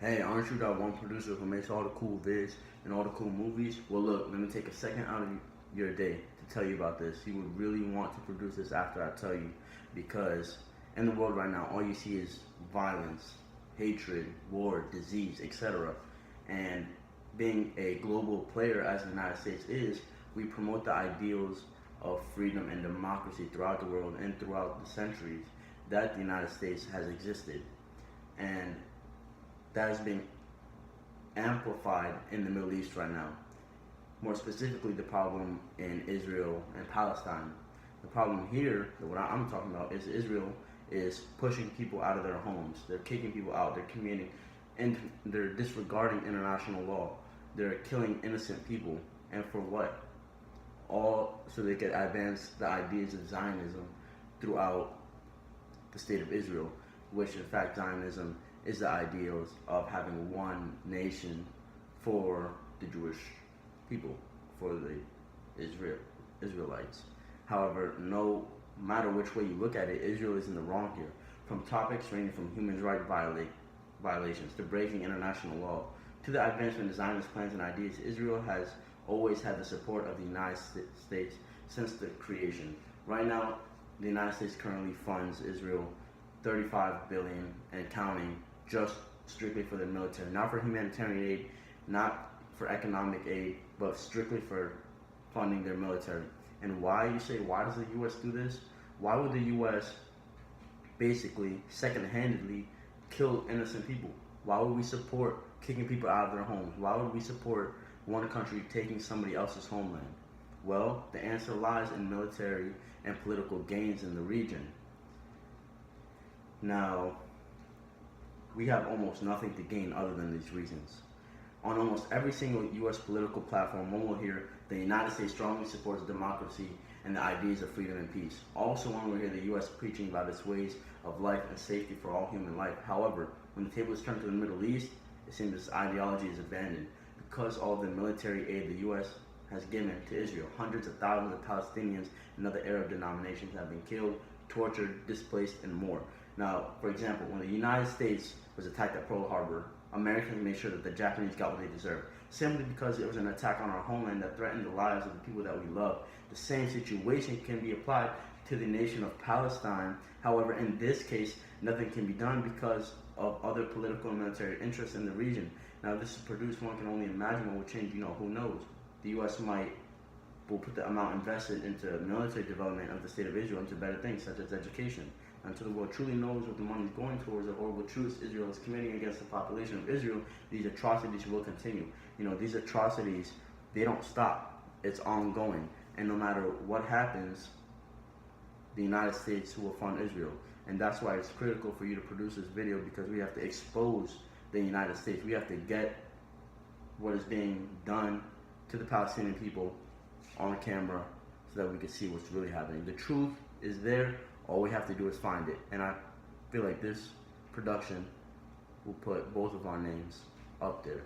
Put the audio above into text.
Hey, aren't you that one producer who makes all the cool vids and all the cool movies? Well, look, let me take a second out of your day to tell you about this. You would really want to produce this after I tell you, because in the world right now, all you see is violence, hatred, war, disease, etc. And being a global player as the United States is, we promote the ideals of freedom and democracy throughout the world and throughout the centuries that the United States has existed. And that is being amplified in the Middle East right now. More specifically, the problem in Israel and Palestine. The problem here, what I'm talking about, is Israel is pushing people out of their homes. They're kicking people out. They're committing, and they're disregarding international law. They're killing innocent people, and for what? All so they can advance the ideas of Zionism throughout the state of Israel, which in fact Zionism is the ideals of having one nation for the Jewish people, for the Israelites. However, no matter which way you look at it, Israel is in the wrong here. From topics ranging from human rights violations to breaking international law to the advancement of Zionist plans and ideas, Israel has always had the support of the United States since the creation. Right now, the United States currently funds Israel 35 billion and counting, just strictly for the military, not for humanitarian aid, not for economic aid, but strictly for funding their military. And why, you say, why does the U.S. do this? Why would the U.S. basically second-handedly kill innocent people? Why would we support kicking people out of their homes? Why would we support one country taking somebody else's homeland? Well, the answer lies in military and political gains in the region. Now, we have almost nothing to gain other than these reasons. On almost every single U.S. political platform, one will hear the United States strongly supports democracy and the ideas of freedom and peace. Also, one will hear the U.S. preaching about its ways of life and safety for all human life. However, when the table is turned to the Middle East, it seems this ideology is abandoned. Because all the military aid the U.S. has given to Israel, hundreds of thousands of Palestinians and other Arab denominations have been killed, tortured, displaced, and more. Now, for example, when the United States was attacked at Pearl Harbor, Americans made sure that the Japanese got what they deserved, simply because it was an attack on our homeland that threatened the lives of the people that we love. The same situation can be applied to the nation of Palestine. However, in this case, nothing can be done because of other political and military interests in the region. Now, this is produced, one can only imagine what will change, who knows. The U.S. will put the amount invested into military development of the state of Israel into better things, such as education. Until the world truly knows what the money is going towards, the horrible truths Israel is committing against the population of Israel, these atrocities will continue. These atrocities, they don't stop. It's ongoing. And no matter what happens, the United States will fund Israel. And that's why it's critical for you to produce this video, because we have to expose the United States. We have to get what is being done to the Palestinian people on camera so that we can see what's really happening. The truth is there. All we have to do is find it. And I feel like this production will put both of our names up there.